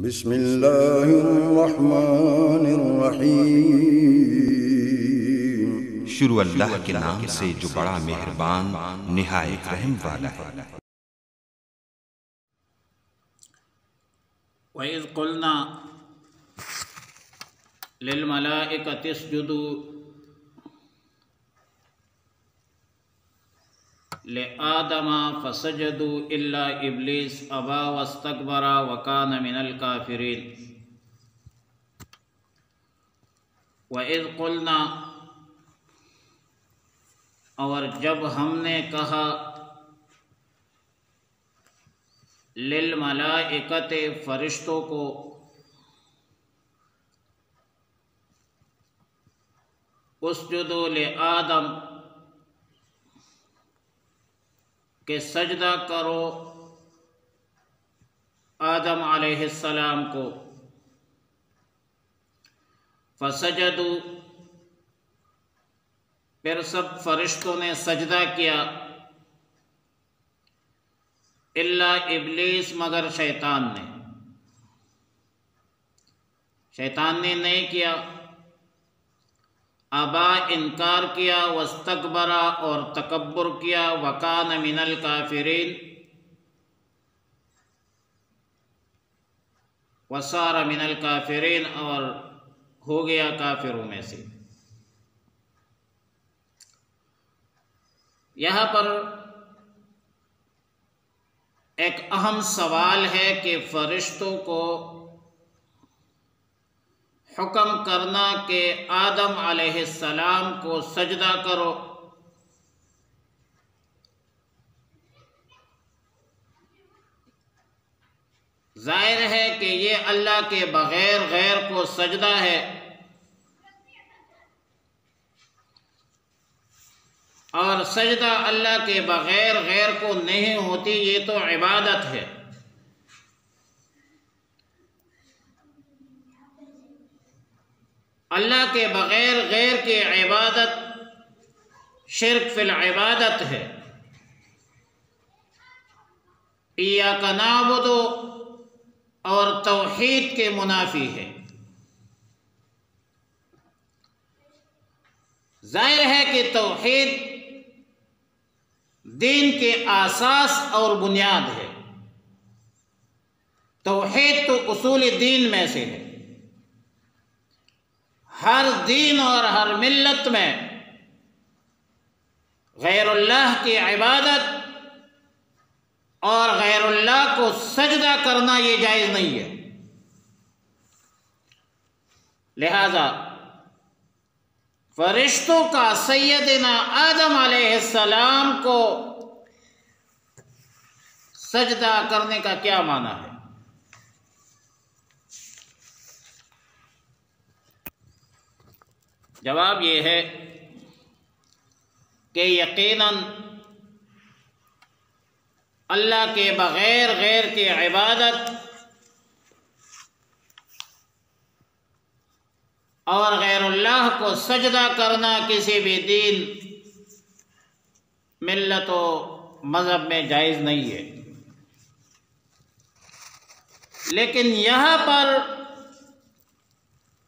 بسم اللہ الرحمن الرحیم۔ شروع اللہ کے نام سے جو بڑا مہربان نہایت رحم والا ہے۔ وَإِذْ قُلْنَا لِلْمَلَائِكَةِ اسْجُدُوا لِآدَمَ فَسَجَدُوا إِلَّا إِبْلِيسَ أَبَى وَاسْتَكْبَرَ وَكَانَ مِنَ الْكَافِرِينَ۔ وَإِذْ قُلْنَا، اور جب ہم نے کہا، للملائکۃ فرشتوں کو، اسجدوا لآدم کہ سجدہ کرو آدم علیہ السلام کو، فسجدوا، پھر سب فرشتوں نے سجدہ کیا، الا ابلیس، مگر شیطان نے نہیں کیا، ابا، انکار کیا، واستکبر، اور تکبر کیا، وکان من الکافرین، وصار من الکافرین، اور ہو گیا کافروں میں سے۔ یہاں پر ایک اہم سوال ہے کہ فرشتوں کو حکم کرنا کہ آدم علیہ السلام کو سجدہ کرو، ظاہر ہے کہ یہ اللہ کے بغیر غیر کو سجدہ ہے، اور سجدہ اللہ کے بغیر غیر کو نہیں ہوتی، یہ تو عبادت ہے۔ اللہ کے بغیر غیر کی عبادت شرک فی العبادت ہے۔ ایاک نعبد اور توحید کے منافی ہے۔ ظاہر ہے کہ توحید دین کے اساس اور بنیاد ہے۔ توحید تو اصول دین میں سے ہے۔ ہر دین اور ہر ملت میں غیر اللہ کی عبادت اور غیر اللہ کو سجدہ کرنا یہ جائز نہیں ہے۔ لہذا فرشتوں کا سیدنا آدم علیہ السلام کو سجدہ کرنے کا کیا معنی ہے؟ جواب یہ ہے کہ یقیناً اللہ کے بغیر غیر کی عبادت اور غیر اللہ کو سجدہ کرنا کسی بھی دین، ملت و مذہب میں جائز نہیں ہے۔ لیکن یہاں پر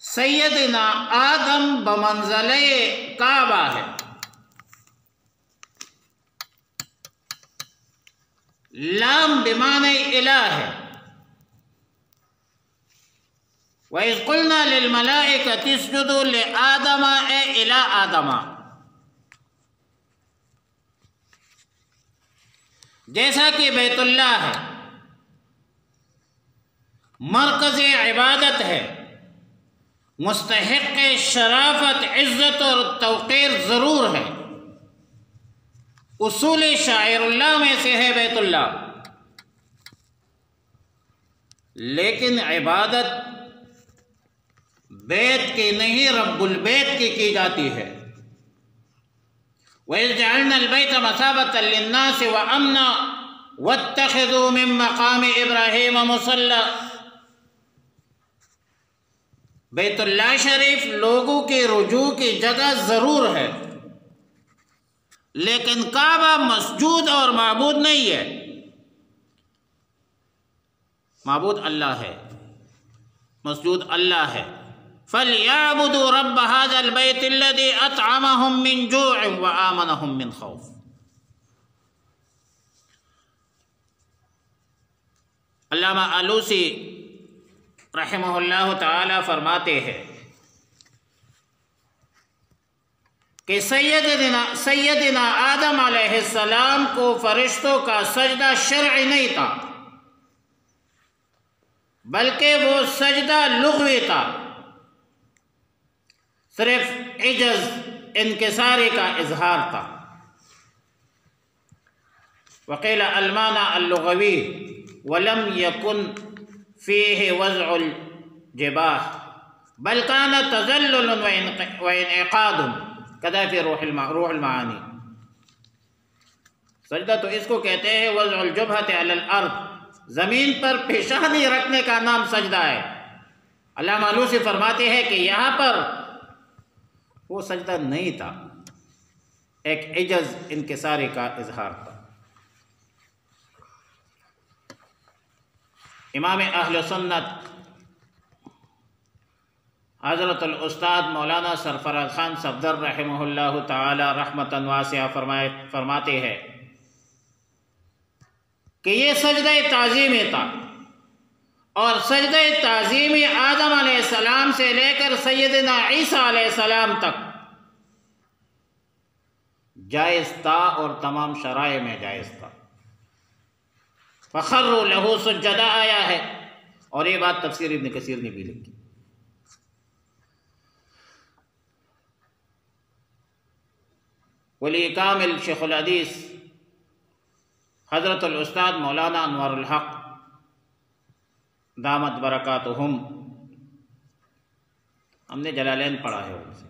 سیدنا آدم بمنزلہ کعبہ ہے، لام بمعنی الہ ہے۔ وَإِذْ قُلْنَا لِلْمَلَائِكَةِ اسْجُدُوا لِآدَمَ اے الہ آدم، جیسا کہ بیت اللہ ہے، مرکز عبادت ہے، مستحق شرافت، عزت اور توقیر ضرور ہے، اصول شاعر اللہ میں سے ہے بیت اللہ، لیکن عبادت بیت کی نہیں، رب البیت کی جاتی ہے۔ وَإِذْ جَعَلْنَا الْبَيْتَ مَثَابَةً لِلنَّاسِ وَأَمْنًا وَاتَّخِذُوا مِن مَّقَامِ إِبْرَاهِيمَ مُصَلًّى، بیت اللہ شریف لوگوں کے رجوع کی جگہ ضرور ہے، لیکن کعبہ مسجود اور معبود نہیں ہے۔ معبود اللہ ہے، مسجود اللہ ہے۔ فَلْيَعْبُدُوا رَبَّ هَذَا الْبَيْتِ الَّذِي أَطْعَمَهُم مِّن جُوعٍ وَآمَنَهُم مِّن خَوْفٍ۔ علامہ آلوسی رحمہ اللہ تعالی فرماتے ہیں کہ سیدنا آدم علیہ السلام کو فرشتوں کا سجدہ شرعی نہیں تھا، بلکہ وہ سجدہ لغوی تھا، صرف عجز انکساری کا اظہار تھا۔ وقیل المعنى اللغوی ولم يكن فيه وضع الجباہ بل كان تذلل وانعقاد كذا في روح المعانی۔ سجدہ تو اس کو کہتے ہیں وضع الجبہۃ علی الارض، زمین پر پیشانی رکھنے کا نام سجدہ ہے۔ علامہ آلوسی فرماتے ہیں کہ یہاں پر وہ سجدہ نہیں تھا، ایک عجز انکساری کا اظہار تھا۔ امام اہل سنت حضرت الاستاد مولانا سرفراز خان صفدر رحمہ اللہ تعالی رحمتا واسعہ فرماتے ہیں کہ یہ سجدہ تعظیمی تھا، اور سجدہ تعظیمی آدم علیہ السلام سے لے کر سیدنا عیسیٰ علیہ السلام تک جائز تھا اور تمام شرائع میں جائز تھا۔ فَخَرُّوا لَهُ سُجَّدًا آیا ہے، اور یہ بات تفسیر ابن کثیر نے بھی لکھی۔ ولی کامل شیخ الحدیث حضرت الاستاد مولانا انوار الحق دامت برکاتہم، ہم نے جلالین پڑھا ہے، ان سے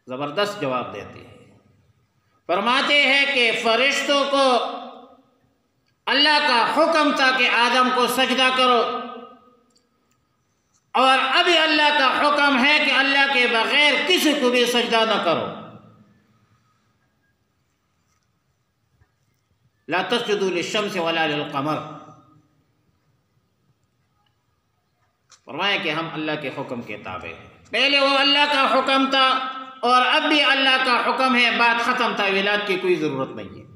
زبردست جواب دیتے ہیں۔ فرماتے ہیں کہ فرشتوں کو اللہ کا حکم تھا کہ آدم کو سجدہ کرو، اور ابھی اللہ کا حکم ہے کہ اللہ کے بغیر کسی کو بھی سجدہ نہ کرو۔ لا تسجدوا للشمس ولا للقمر، فرمایا کہ ہم اللہ کے حکم کے تابع ہیں۔ پہلے وہ اللہ کا حکم تھا اور اب بھی اللہ کا حکم ہے، بات ختم، تعویلات کی کوئی ضرورت نہیں ہے۔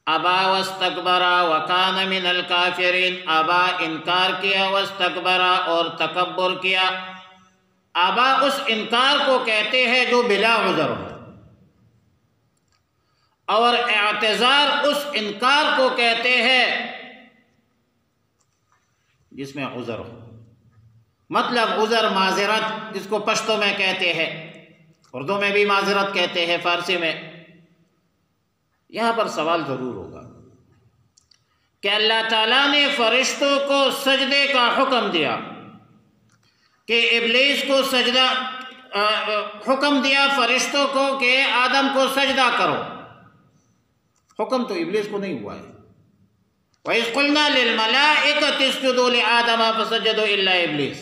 ابا واستکبر وکان من الکافرین، ابا انکار کیا، واستکبر اور تکبر کیا۔ ابا اس انکار کو کہتے ہیں جو بلا عذر ہو، اور اعتذار اس انکار کو کہتے ہیں جس میں عذر ہو۔ مطلب عذر، معذرت، جس کو پشتو میں کہتے ہیں، اردو میں بھی معذرت کہتے ہیں، فارسی میں۔ یہاں پر سوال ضرور ہوگا کہ اللہ تعالیٰ نے فرشتوں کو سجدے کا حکم دیا، کہ ابلیس کو سجدہ حکم دیا فرشتوں کو کہ آدم کو سجدہ کرو، حکم تو ابلیس کو نہیں ہوا ہے۔ وَإِذْ قُلْنَا لِلْمَلَائِكَةِ اسْجُدُوا لِآدَمَ فَسَجَدُوا إِلَّا إِبْلِيسَ،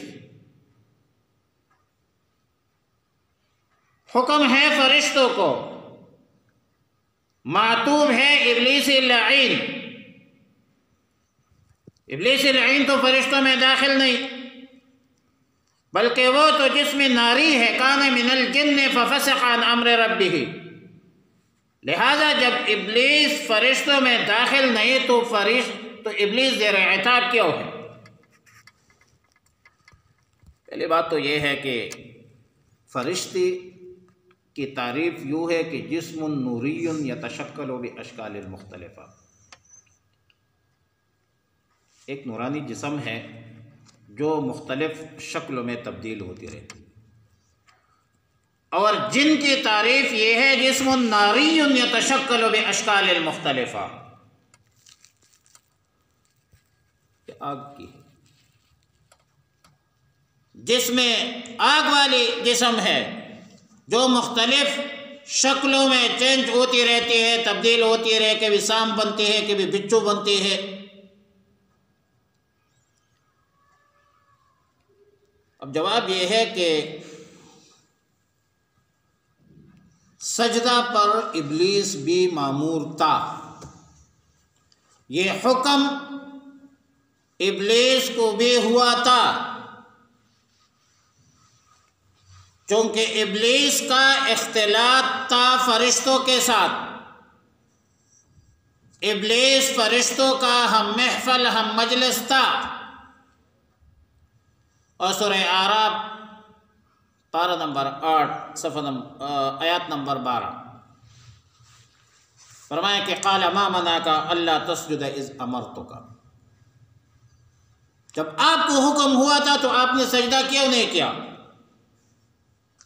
حکم ہے فرشتوں کو، معطوب ہے ابلیس اللعین۔ ابلیس اللعین تو فرشتوں میں داخل نہیں، بلکہ وہ تو جسم ناری ہے، کان من الجن ففسق عن امر ربہ، لہذا جب ابلیس فرشتوں میں داخل نہیں تو ابلیس زیر عتاب کیوں ہے؟ پہلی بات تو یہ ہے کہ فرشتے کی تعریف یوں ہے کہ جسم نوری یتشکل باشکال مختلفہ، ایک نورانی جسم ہے جو مختلف شکلوں میں تبدیل ہوتی رہتی، اور جن کی تعریف یہ ہے جسم ناری یتشکل باشکال مختلفہ، آگ کی جس میں آگ والی جسم ہے جو مختلف شکلوں میں چینج ہوتی رہتی ہے، تبدیل ہوتی رہے، کبھی سام بنتی ہے، کبھی بچھو بنتی ہے۔ اب جواب یہ ہے کہ سجدہ پر ابلیس بھی مامور تھا، یہ حکم ابلیس کو بھی ہوا تھا، چونکہ ابلیس کا اختلاط تھا فرشتوں کے ساتھ۔ ابلیس فرشتوں کا ہم محفل ہم مجلس تھا۔ اور سورہ اعراف پارہ نمبر 8 آیات نمبر 12 فرمایا کہ قال ما منعک الا تسجد اذ امرتک، جب آپ کو حکم ہوا تھا تو آپ نے سجدہ کیوں نہیں کیا؟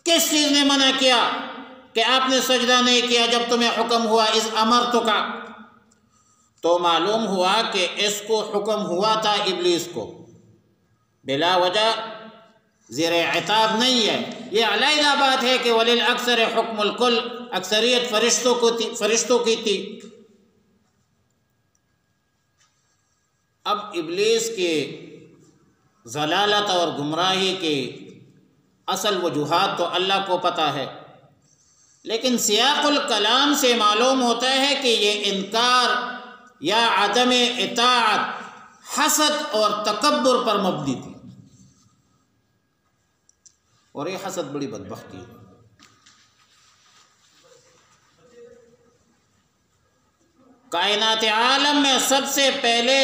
کس چیز نے منع کیا کہ آپ نے سجدہ نہیں کیا جب تمہیں حکم ہوا اذ امرتک؟ تو معلوم ہوا کہ اس کو حکم ہوا تھا ابلیس کو، بلا وجہ زیر عتاب نہیں ہے۔ یہ علیحدہ بات ہے کہ وللأکثر حکم الکل، اکثریت فرشتوں کی تھی۔ اب ابلیس کے ضلالت اور گمراہی کے اصل وجوہات تو اللہ کو پتہ ہے، لیکن سیاق الکلام سے معلوم ہوتا ہے کہ یہ انکار یا عدم اطاعت حسد اور تکبر پر مبنی تھی، اور یہ حسد بڑی بدبختی ہے۔ کائنات عالم میں سب سے پہلے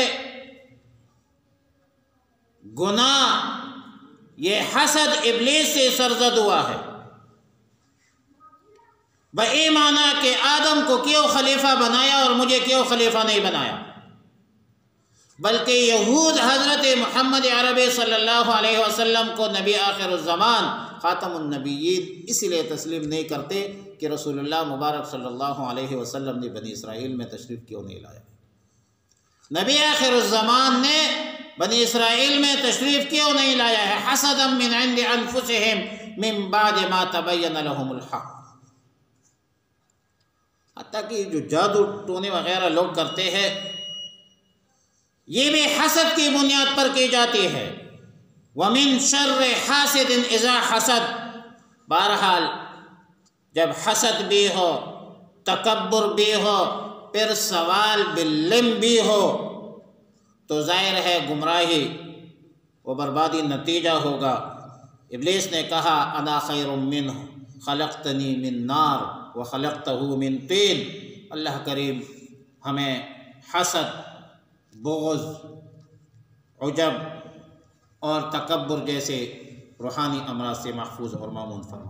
گناہ یہ حسد ابلیس سے سرزد ہوا ہے، بے معنی کہ آدم کو کیوں خلیفہ بنایا اور مجھے کیوں خلیفہ نہیں بنایا، بلکہ یہود حضرت محمد عربی صلی اللہ علیہ وسلم کو نبی آخر الزمان خاتم النبیین اس لیے تسلیم نہیں کرتے کہ رسول اللہ مبارک صلی اللہ علیہ وسلم نے بنی اسرائیل میں تشریف کیوں نہیں لایا، نبی آخر الزمان نے بنی اسرائیل میں تشریف کیوں نہیں لایا ہے؟ حسدا من عند انفسہم من بعد ما تبین لہم الحق۔ حتیٰ کہ جو جادو ٹونے وغیرہ لوگ کرتے ہیں یہ بھی حسد کی بنیاد پر کی جاتی ہے۔ وَمِن شَرِّ حَاسِدٍ إِذَا حَسَد، بہرحال جب حسد بھی ہو، تکبر بھی ہو، پھر سوال باللم بھی ہو، تو ظاہر ہے گمراہی و بربادی نتیجہ ہوگا۔ ابلیس نے کہا انا خیر منہ خلقتنی من نار وخلقتہ من طین۔ اللہ کریم ہمیں حسد، بغض، عجب اور تکبر جیسے روحانی امراض سے محفوظ اور مامون فرمائے۔